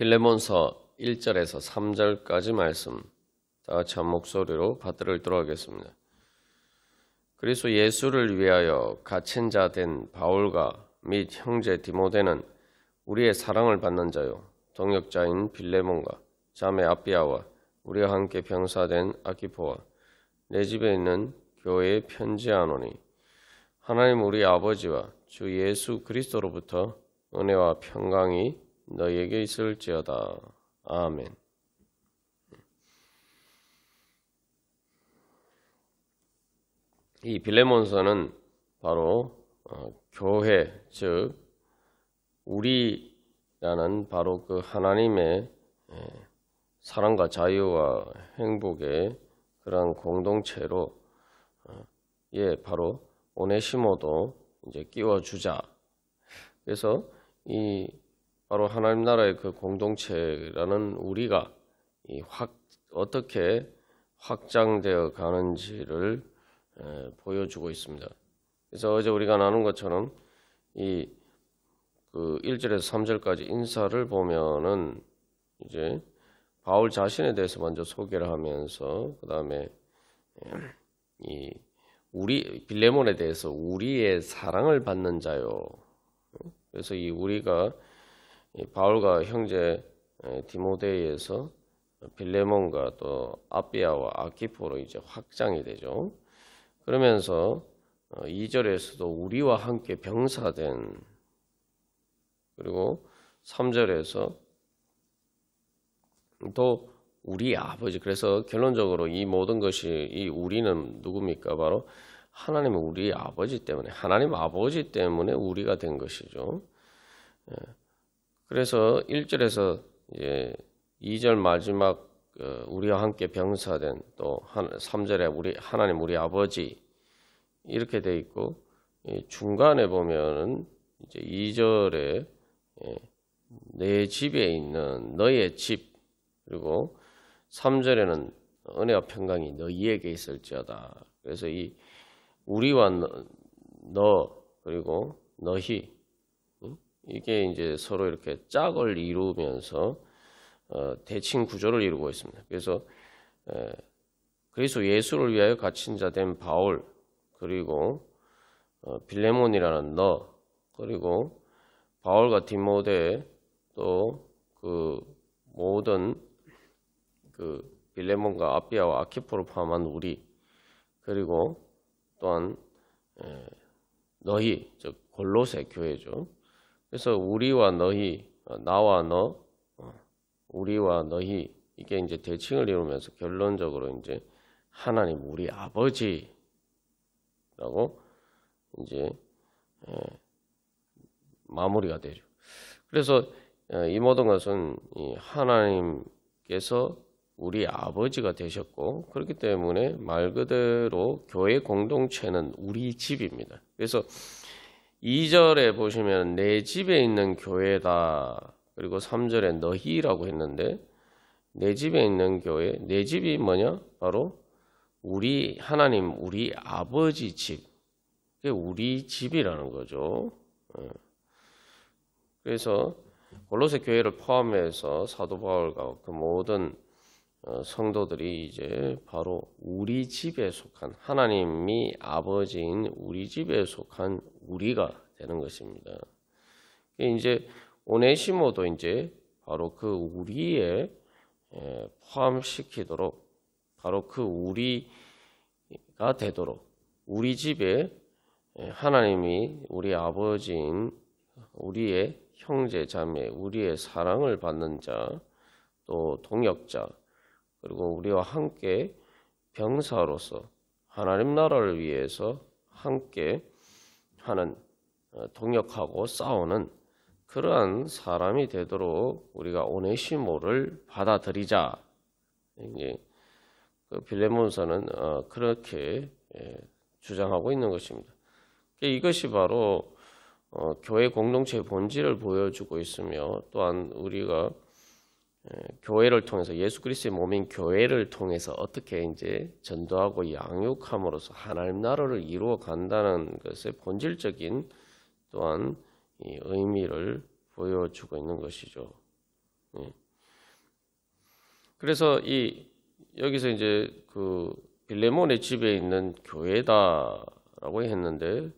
빌레몬서 1절에서 3절까지 말씀 다 같이 한 목소리로 받들어 읽도록 하겠습니다. 그리스도 예수를 위하여 갇힌 자 된 바울과 및 형제 디모데는 우리의 사랑을 받는 자요 동역자인 빌레몬과 자매 아비아와 우리와 함께 병사된 아키포와 내 집에 있는 교회에 편지하노니 하나님 우리 아버지와 주 예수 그리스도로부터 은혜와 평강이 너희에게 있을지어다. 아멘. 이 빌레몬서는 바로 교회, 즉 우리라는 바로 그 하나님의 사랑과 자유와 행복의 그런 공동체로 바로 오네시모도 이제 끼워주자. 그래서 이 바로 하나님 나라의 그 공동체라는 우리가 어떻게 확장되어 가는지를 보여주고 있습니다. 그래서 어제 우리가 나눈 것처럼 이 그 1절에서 3절까지 인사를 보면은 이제 바울 자신에 대해서 먼저 소개를 하면서 그 다음에 이 우리 빌레몬에 대해서 우리의 사랑을 받는 자요. 그래서 이 우리가 바울과 형제 디모데에서 빌레몬과 또 아비아와 아키포로 이제 확장이 되죠. 그러면서 2절에서도 우리와 함께 병사된, 그리고 3절에서 또 우리 아버지. 그래서 결론적으로 이 모든 것이 이 우리는 누굽니까? 바로 하나님 우리 아버지 때문에, 하나님 아버지 때문에 우리가 된 것이죠. 그래서 1절에서 이제 2절 마지막 우리와 함께 병사된, 또 3절에 우리 하나님 우리 아버지 이렇게 돼 있고, 중간에 보면은 이제 2절에 내 집에 있는 너의 집, 그리고 3절에는 은혜와 평강이 너희에게 있을지어다. 그래서 이 우리와 너 그리고 너희, 이게 이제 서로 이렇게 짝을 이루면서 대칭 구조를 이루고 있습니다. 그래서 그리스도 예수를 위하여 갇힌 자 된 바울, 그리고 빌레몬이라는 너, 그리고 바울과 디모데, 또 그 모든 그 빌레몬과 아비아와 아키포를 포함한 우리, 그리고 또한 너희, 즉 골로새 교회죠. 그래서 우리와 너희, 나와 너, 우리와 너희, 이게 이제 대칭을 이루면서 결론적으로 이제 하나님 우리 아버지라고 이제 마무리가 되죠. 그래서 이 모든 것은 하나님께서 우리 아버지가 되셨고, 그렇기 때문에 말 그대로 교회 공동체는 우리 집입니다. 그래서 2절에 보시면 내 집에 있는 교회다, 그리고 3절에 너희라고 했는데, 내 집에 있는 교회, 내 집이 뭐냐? 바로 우리 하나님 우리 아버지 집, 그게 우리 집이라는 거죠. 그래서 골로새 교회를 포함해서 사도 바울과 그 모든 성도들이 이제 바로 우리 집에 속한, 하나님이 아버지인 우리 집에 속한 우리가 되는 것입니다. 이제 오네시모도 이제 바로 그 우리에 포함시키도록, 바로 그 우리가 되도록, 우리 집에 하나님이 우리 아버지인 우리의 형제 자매, 우리의 사랑을 받는 자, 또 동역자, 그리고 우리와 함께 병사로서 하나님 나라를 위해서 함께 하는, 동역하고 싸우는 그러한 사람이 되도록 우리가 오네시모를 받아들이자. 이제 그 빌레몬서는 그렇게 주장하고 있는 것입니다. 이것이 바로 교회 공동체의 본질을 보여주고 있으며, 또한 우리가 교회를 통해서, 예수 그리스도의 몸인 교회를 통해서 어떻게 이제 전도하고 양육함으로써 하나님 나라를 이루어 간다는 것의 본질적인 또한 이 의미를 보여주고 있는 것이죠. 그래서 여기서 이제 그 빌레몬의 집에 있는 교회다라고 했는데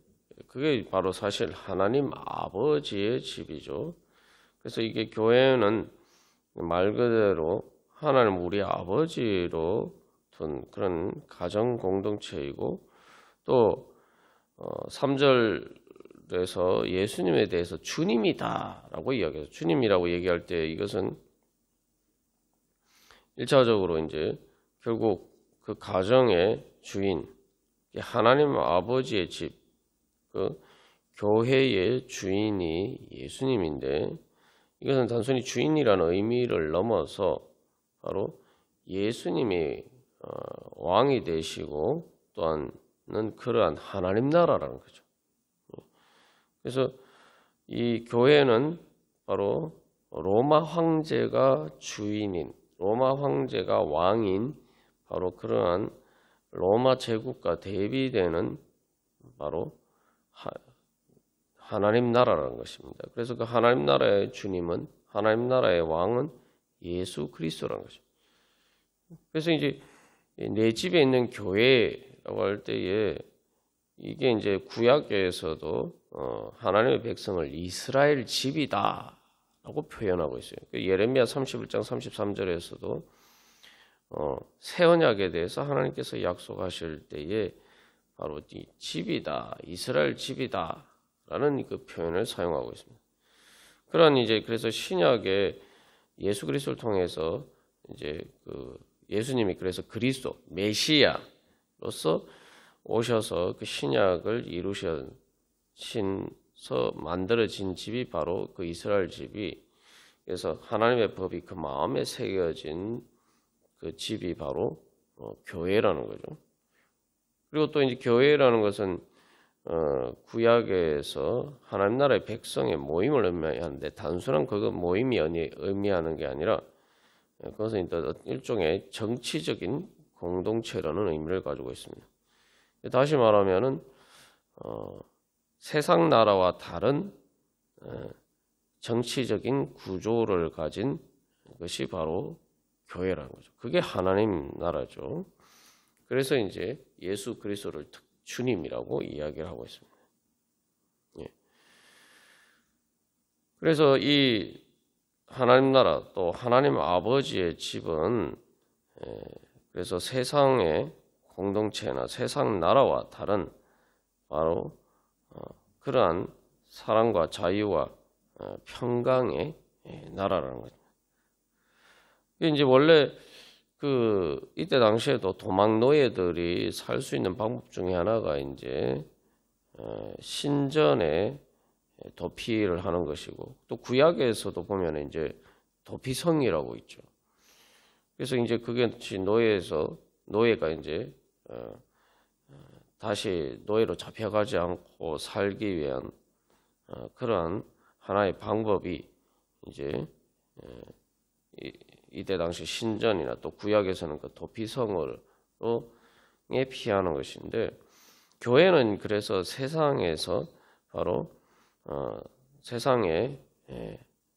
그게 바로 사실 하나님 아버지의 집이죠. 그래서 이게 교회는 말 그대로 하나님 우리 아버지로 둔 그런 가정 공동체이고 또 3절에서 예수님에 대해서 주님이다라고 이야기해요. 주님이라고 얘기할 때 이것은 1차적으로 이제 결국 그 가정의 주인, 하나님 아버지의 집, 그 교회의 주인이 예수님인데 이것은 단순히 주인이라는 의미를 넘어서 바로 예수님이 왕이 되시고 또한은 그러한 하나님 나라라는 거죠. 그래서 이 교회는 바로 로마 황제가 주인인, 로마 황제가 왕인 바로 그러한 로마 제국과 대비되는 바로 하나님 나라라는 것입니다. 그래서 그 하나님 나라의 주님은, 하나님 나라의 왕은 예수 그리스도라는 것입니다. 그래서 이제 내 집에 있는 교회라고 할 때에 이게 이제 구약에서도 하나님의 백성을 이스라엘 집이다라고 표현하고 있어요. 예레미야 31장 33절에서도 새 언약에 대해서 하나님께서 약속하실 때에 바로 이 집이다, 이스라엘 집이다라는 그 표현을 사용하고 있습니다. 그런 이제 그래서 신약에 예수 그리스도를 통해서 이제 그 예수님이 그래서 그리스도 메시아로서 오셔서 그 신약을 이루셔서 만들어진 집이 바로 그 이스라엘 집이, 그래서 하나님의 법이 그 마음에 새겨진 그 집이 바로 교회라는 거죠. 그리고 또 이제 교회라는 것은 구약에서 하나님 나라의 백성의 모임을 의미하는데 단순한 그 모임이 의미하는 게 아니라 그것은 일종의 정치적인 공동체라는 의미를 가지고 있습니다. 다시 말하면은 세상 나라와 다른 정치적인 구조를 가진 것이 바로 교회라는 거죠. 그게 하나님 나라죠. 그래서 이제 예수 그리스도를 주님이라고 이야기를 하고 있습니다. 예. 그래서 이 하나님 나라 또 하나님 아버지의 집은 그래서 세상의 공동체나 세상 나라와 다른 바로 그러한 사랑과 자유와 평강의 나라라는 거죠. 이제 원래 이때 당시에도 도망 노예들이 살 수 있는 방법 중에 하나가 이제 신전에 도피를 하는 것이고 또 구약에서도 보면 이제 도피성이라고 있죠. 그래서 이제 그게 노예가 이제 다시 노예로 잡혀가지 않고 살기 위한 그러한 하나의 방법이 이제 이때 당시 신전이나 또 구약에서는 그 도피성을 피하는 것인데 교회는 그래서 세상에서 바로 세상의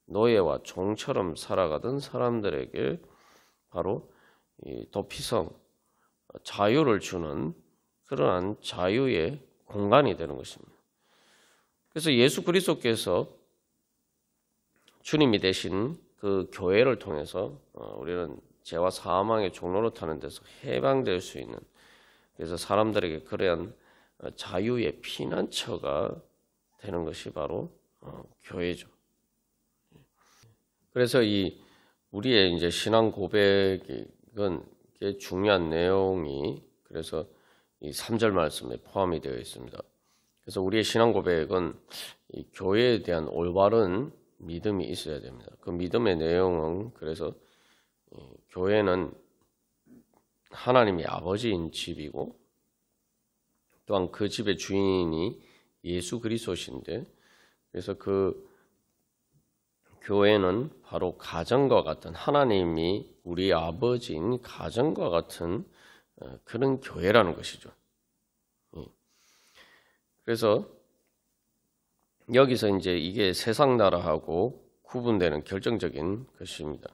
노예와 종처럼 살아가던 사람들에게 바로 이 도피성, 자유를 주는 그러한 자유의 공간이 되는 것입니다. 그래서 예수 그리스도께서 주님이 되신 그 교회를 통해서 우리는 죄와 사망의 종로로 타는 데서 해방될 수 있는, 그래서 사람들에게 그러한 자유의 피난처가 되는 것이 바로 교회죠. 그래서 이 우리의 이제 신앙 고백은 중요한 내용이 그래서 이 3절 말씀에 포함이 되어 있습니다. 그래서 우리의 신앙 고백은 이 교회에 대한 올바른 믿음이 있어야 됩니다. 그 믿음의 내용은 그래서 교회는 하나님이 아버지인 집이고 또한 그 집의 주인이 예수 그리스도신데, 그래서 그 교회는 바로 가정과 같은, 하나님이 우리 아버지인 가정과 같은 그런 교회라는 것이죠. 그래서 여기서 이제 이게 세상 나라하고 구분되는 결정적인 것입니다.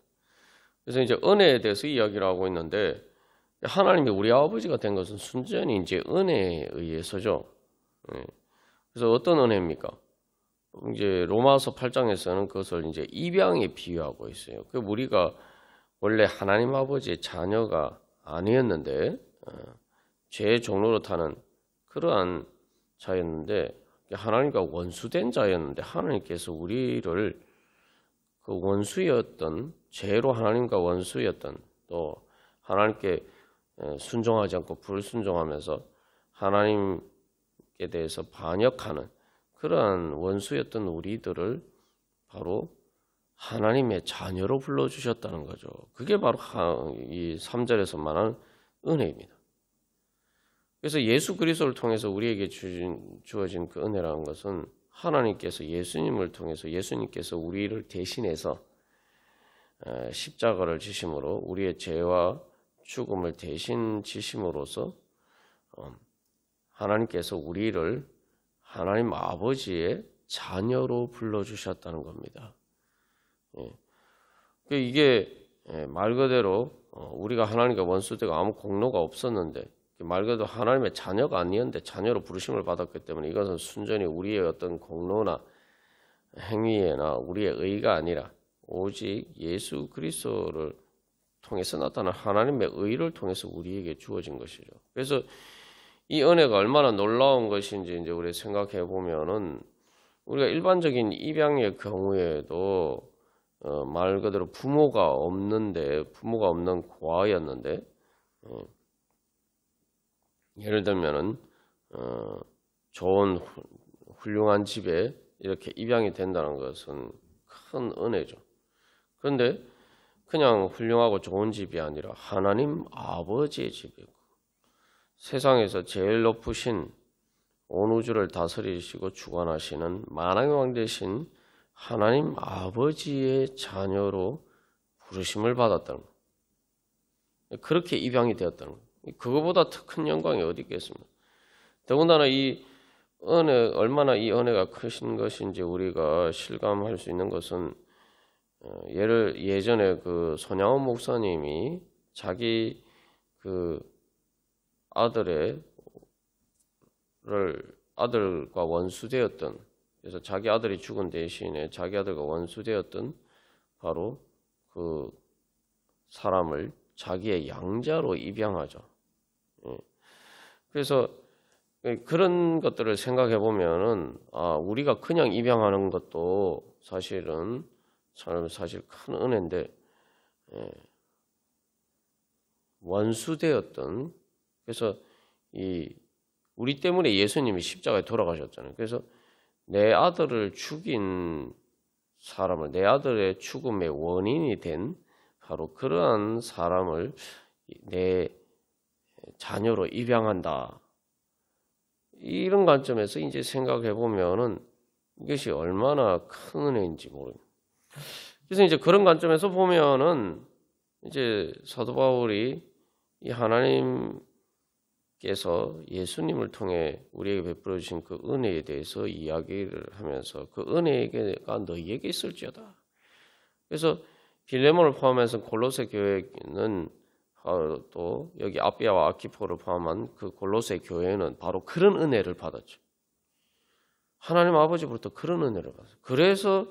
그래서 이제 은혜에 대해서 이야기를 하고 있는데 하나님이 우리 아버지가 된 것은 순전히 이제 은혜에 의해서죠. 그래서 어떤 은혜입니까? 이제 로마서 8장에서는 그것을 이제 입양에 비유하고 있어요. 그 우리가 원래 하나님 아버지의 자녀가 아니었는데 죄의 종로로 타는 그러한 자였는데 하나님과 원수된 자였는데 하나님께서 우리를 그 원수였던 죄로 하나님과 원수였던 또 하나님께 순종하지 않고 불순종하면서 하나님께 대해서 반역하는 그러한 원수였던 우리들을 바로 하나님의 자녀로 불러주셨다는 거죠. 그게 바로 이 3절에서 말하는 은혜입니다. 그래서 예수 그리스도를 통해서 우리에게 주어진 그 은혜라는 것은 하나님께서 예수님을 통해서 예수님께서 우리를 대신해서 십자가를 지심으로 우리의 죄와 죽음을 대신 지심으로써 하나님께서 우리를 하나님 아버지의 자녀로 불러주셨다는 겁니다. 이게 말 그대로 우리가 하나님과 원수되고 아무 공로가 없었는데 말 그대로 하나님의 자녀가 아니었는데 자녀로 부르심을 받았기 때문에 이것은 순전히 우리의 어떤 공로나 행위나 우리의 의가 아니라 오직 예수 그리스도를 통해서 나타난 하나님의 의를 통해서 우리에게 주어진 것이죠. 그래서 이 은혜가 얼마나 놀라운 것인지 이제 우리 생각해 보면은 우리가 일반적인 입양의 경우에도 말 그대로 부모가 없는 고아였는데 예를 들면은 좋은 훌륭한 집에 이렇게 입양이 된다는 것은 큰 은혜죠. 그런데 그냥 훌륭하고 좋은 집이 아니라 하나님 아버지의 집이고 세상에서 제일 높으신 온 우주를 다스리시고 주관하시는 만왕의 왕 되신 하나님 아버지의 자녀로 부르심을 받았다는 거예요. 그렇게 입양이 되었다는 거예요. 그거보다 더 큰 영광이 어디 있겠습니까? 더군다나 이 은혜, 얼마나 이 은혜가 크신 것인지 우리가 실감할 수 있는 것은 예전에 그 손양원 목사님이 자기 그 아들과 원수되었던, 그래서 자기 아들이 죽은 대신에 자기 아들과 원수되었던 바로 그 사람을 자기의 양자로 입양하죠. 그래서 그런 것들을 생각해 보면은 우리가 그냥 입양하는 것도 사실은 사실 큰 은혜인데 원수되었던, 그래서 우리 때문에 예수님이 십자가에 돌아가셨잖아요. 그래서 내 아들을 죽인 사람을, 내 아들의 죽음의 원인이 된 바로 그러한 사람을 내 자녀로 입양한다. 이런 관점에서 이제 생각해 보면은 이것이 얼마나 큰 은혜인지 모릅니다. 그래서 이제 그런 관점에서 보면은 이제 사도 바울이 이 하나님께서 예수님을 통해 우리에게 베풀어 주신 그 은혜에 대해서 이야기를 하면서 그 은혜가 너희에게 있을지어다. 그래서 빌레몬을 포함해서 골로새 교회는 또 여기 아비아와 아키포를 포함한 그 골로새 교회는 바로 그런 은혜를 받았죠. 하나님 아버지부터 그런 은혜를 받았어요. 그래서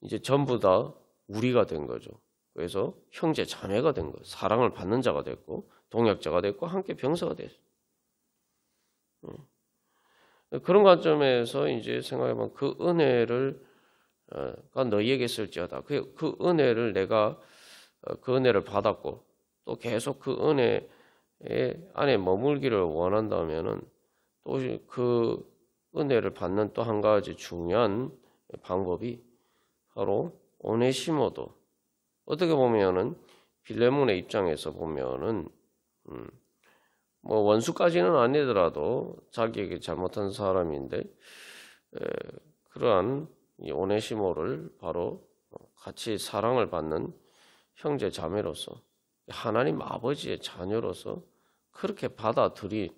이제 전부 다 우리가 된 거죠. 그래서 형제 자매가 된 거예요. 사랑을 받는 자가 됐고 동역자가 됐고 함께 병사가 됐어요. 그런 관점에서 이제 생각해보면 그 은혜를 너희에게 쓸지어다. 그 은혜를 내가 그 은혜를 받았고 또 계속 그 은혜 안에 머물기를 원한다면은 또 그 은혜를 받는 또 한 가지 중요한 방법이 바로 오네시모도, 어떻게 보면은 빌레몬의 입장에서 보면은 뭐 원수까지는 아니더라도 자기에게 잘못한 사람인데 그러한 이 오네시모를 바로 같이 사랑을 받는 형제 자매로서 하나님 아버지의 자녀로서 그렇게 받아들이는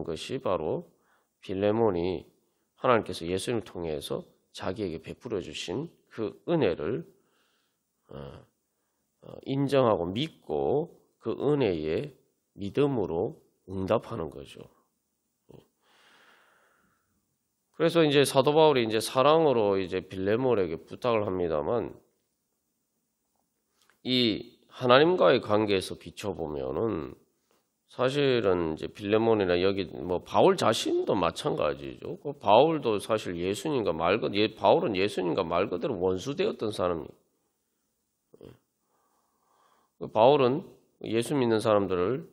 것이 바로 빌레몬이 하나님께서 예수님을 통해서 자기에게 베풀어 주신 그 은혜를 인정하고 믿고 그 은혜에 믿음으로 응답하는 거죠. 그래서 이제 사도 바울이 이제 사랑으로 이제 빌레몬에게 부탁을 합니다만, 이 하나님과의 관계에서 비춰보면은 사실은 이제 빌레몬이나 여기 뭐 바울 자신도 마찬가지죠. 그 바울도 사실 예수님과 바울은 예수님과 말 그대로 원수되었던 사람이에요. 바울은 예수 믿는 사람들을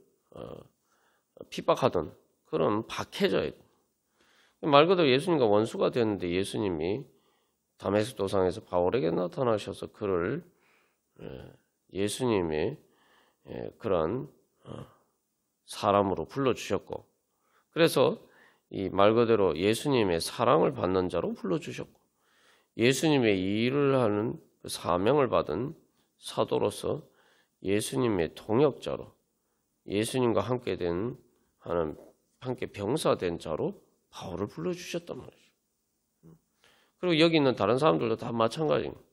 핍박하던 그런 박해자예요. 말 그대로 예수님과 원수가 되었는데 예수님이 다메섹 도상에서 바울에게 나타나셔서 그를 예수님의 그런 사람으로 불러주셨고, 그래서 이 말 그대로 예수님의 사랑을 받는 자로 불러주셨고, 예수님의 일을 하는 그 사명을 받은 사도로서 예수님의 동역자로, 예수님과 함께 함께 병사된 자로 바울을 불러주셨단 말이죠. 그리고 여기 있는 다른 사람들도 다 마찬가지입니다.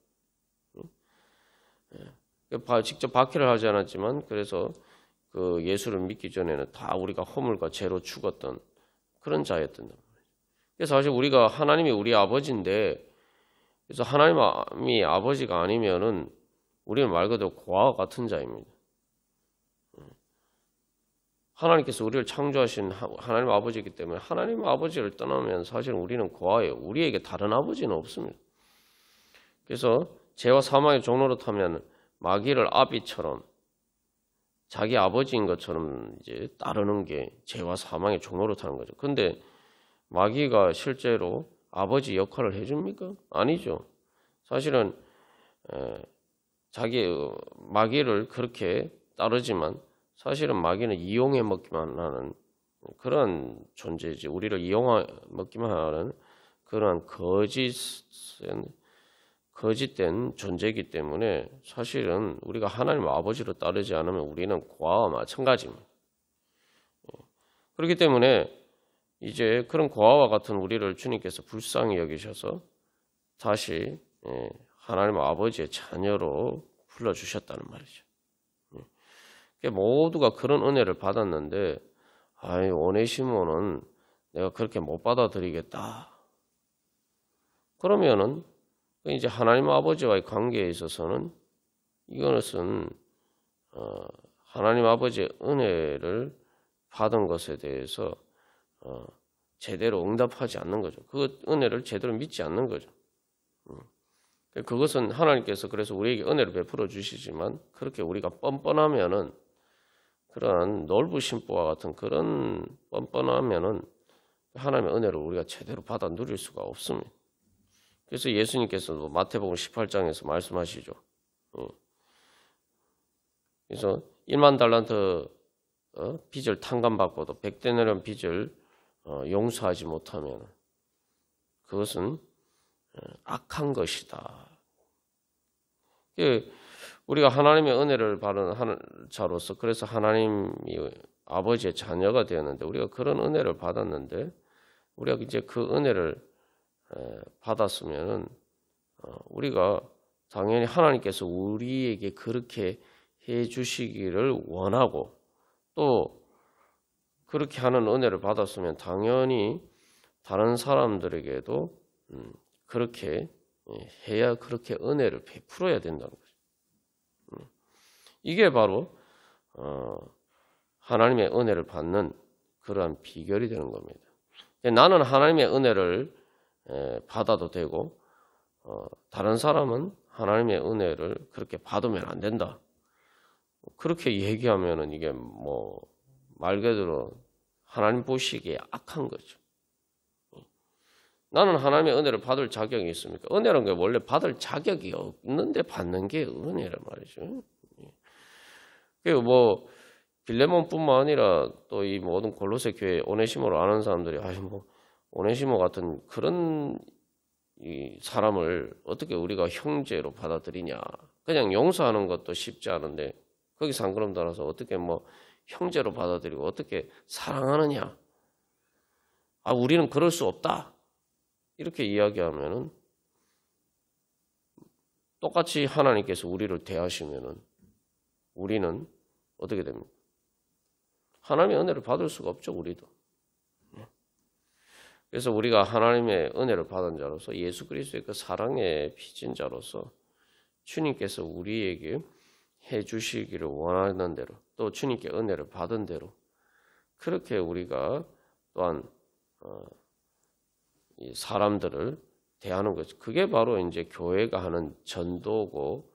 직접 박해를 하지 않았지만, 그래서 그 예수를 믿기 전에는 다 우리가 허물과 죄로 죽었던 그런 자였던 거예요. 그래서 사실 우리가 하나님이 우리 아버지인데, 그래서 하나님이 아버지가 아니면은 우리는 말 그대로 고아와 같은 자입니다. 하나님께서 우리를 창조하신 하나님 아버지이기 때문에 하나님 아버지를 떠나면 사실 우리는 고아예요. 우리에게 다른 아버지는 없습니다. 그래서 죄와 사망의 종로로 타면 마귀를 아비처럼 자기 아버지인 것처럼 이제 따르는 게 죄와 사망의 종로로 타는 거죠. 근데 마귀가 실제로 아버지 역할을 해줍니까? 아니죠. 사실은 마귀를 그렇게 따르지만 사실은 마귀는 이용해 먹기만 하는 그런 존재지. 우리를 이용해 먹기만 하는 그런 거짓된 존재이기 때문에 사실은 우리가 하나님 아버지를 따르지 않으면 우리는 고아와 마찬가지입니다. 그렇기 때문에 이제 그런 고아와 같은 우리를 주님께서 불쌍히 여기셔서 다시 하나님 아버지의 자녀로 불러주셨다는 말이죠. 모두가 그런 은혜를 받았는데, 오네시모는 내가 그렇게 못 받아들이겠다. 그러면은 이제 하나님 아버지와의 관계에 있어서는 이것은 하나님 아버지의 은혜를 받은 것에 대해서 제대로 응답하지 않는 거죠. 그 은혜를 제대로 믿지 않는 거죠. 그것은 하나님께서 그래서 우리에게 은혜를 베풀어 주시지만, 그렇게 우리가 뻔뻔하면은, 그런 놀부심 보와 같은 그런 뻔뻔하면은 하나님의 은혜를 우리가 제대로 받아 누릴 수가 없습니다. 그래서 예수님께서도 마태복음 18장에서 말씀하시죠. 그래서 1만 달란트 빚을 탕감받고도 100데나리온 빚을 용서하지 못하면 그것은 악한 것이다. 우리가 하나님의 은혜를 받은 자로서, 그래서 하나님이 아버지의 자녀가 되었는데, 우리가 그런 은혜를 받았는데, 우리가 이제 그 은혜를 받았으면은 우리가 당연히 하나님께서 우리에게 그렇게 해 주시기를 원하고, 또 그렇게 하는 은혜를 받았으면 당연히 다른 사람들에게도 그렇게 해야, 그렇게 은혜를 베풀어야 된다는 거죠. 이게 바로 하나님의 은혜를 받는 그러한 비결이 되는 겁니다. 나는 하나님의 은혜를 받아도 되고, 다른 사람은 하나님의 은혜를 그렇게 받으면 안 된다. 그렇게 얘기하면은 이게 뭐 말 그대로 하나님 보시기에 악한 거죠. 나는 하나님의 은혜를 받을 자격이 있습니까? 은혜라는 게 원래 받을 자격이 없는데 받는 게 은혜란 말이죠. 그리고 뭐 빌레몬뿐만 아니라 또 이 모든 골로새 교회 오네시모를 아는 사람들이 오네시모 같은 그런 이 사람을 어떻게 우리가 형제로 받아들이냐? 그냥 용서하는 것도 쉽지 않은데 거기서 안 그럼 따라서 어떻게 뭐 형제로 받아들이고 어떻게 사랑하느냐? 우리는 그럴 수 없다. 이렇게 이야기하면은 똑같이 하나님께서 우리를 대하시면은 우리는 어떻게 됩니까? 하나님의 은혜를 받을 수가 없죠, 우리도. 그래서 우리가 하나님의 은혜를 받은 자로서 예수 그리스도의 그 사랑에 빚진 자로서 주님께서 우리에게 해 주시기를 원하는 대로 또 주님께 은혜를 받은 대로 그렇게 우리가 또한 이 사람들을 대하는 거죠. 그게 바로 이제 교회가 하는 전도고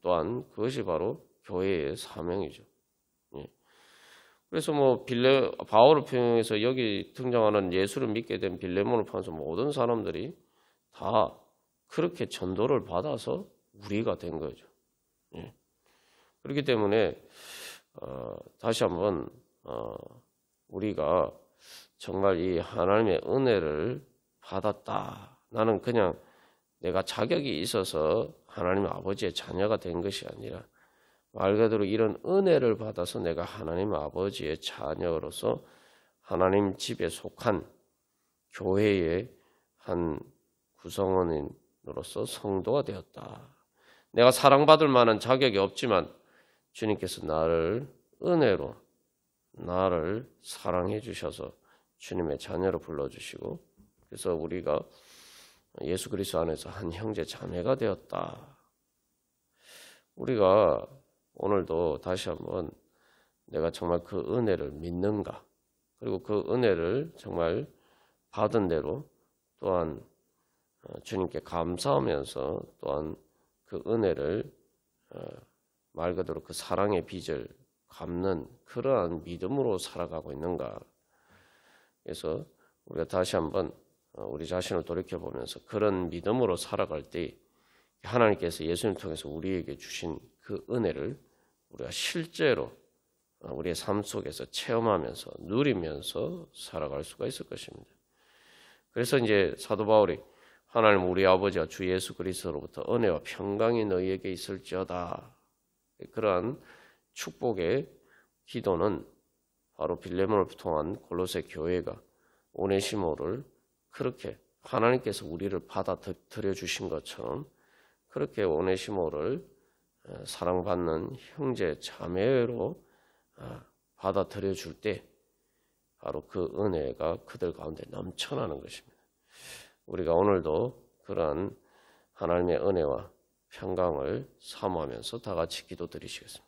또한 그것이 바로 교회의 사명이죠. 예. 그래서 뭐 바울을 표현해서 여기 등장하는 예수를 믿게 된 빌레몬을 포함해서 모든 사람들이 다 그렇게 전도를 받아서 우리가 된 거죠. 예. 그렇기 때문에 다시 한번 우리가 정말 이 하나님의 은혜를 받았다. 나는 그냥 내가 자격이 있어서 하나님 아버지의 자녀가 된 것이 아니라 말 그대로 이런 은혜를 받아서 내가 하나님 아버지의 자녀로서 하나님 집에 속한 교회의 한 구성원으로서 성도가 되었다. 내가 사랑받을 만한 자격이 없지만 주님께서 나를 은혜로 나를 사랑해 주셔서 주님의 자녀로 불러주시고 그래서 우리가 예수 그리스도 안에서 한 형제 자매가 되었다. 우리가 오늘도 다시 한번 내가 정말 그 은혜를 믿는가 그리고 그 은혜를 정말 받은 대로 또한 주님께 감사하면서 또한 그 은혜를 말 그대로 그 사랑의 빚을 갚는 그러한 믿음으로 살아가고 있는가. 그래서 우리가 다시 한번 우리 자신을 돌이켜보면서 그런 믿음으로 살아갈 때 하나님께서 예수님을 통해서 우리에게 주신 그 은혜를 우리가 실제로 우리의 삶 속에서 체험하면서 누리면서 살아갈 수가 있을 것입니다. 그래서 이제 사도 바울이 하나님 우리 아버지와 주 예수 그리스도로부터 은혜와 평강이 너희에게 있을지어다. 그러한 축복의 기도는 바로 빌레몬을 통한 골로새 교회가 오네시모를 그렇게 하나님께서 우리를 받아들여 주신 것처럼 그렇게 오네시모를 사랑받는 형제 자매로 받아들여 줄 때 바로 그 은혜가 그들 가운데 넘쳐나는 것입니다. 우리가 오늘도 그러한 하나님의 은혜와 평강을 사모하면서 다 같이 기도드리시겠습니다.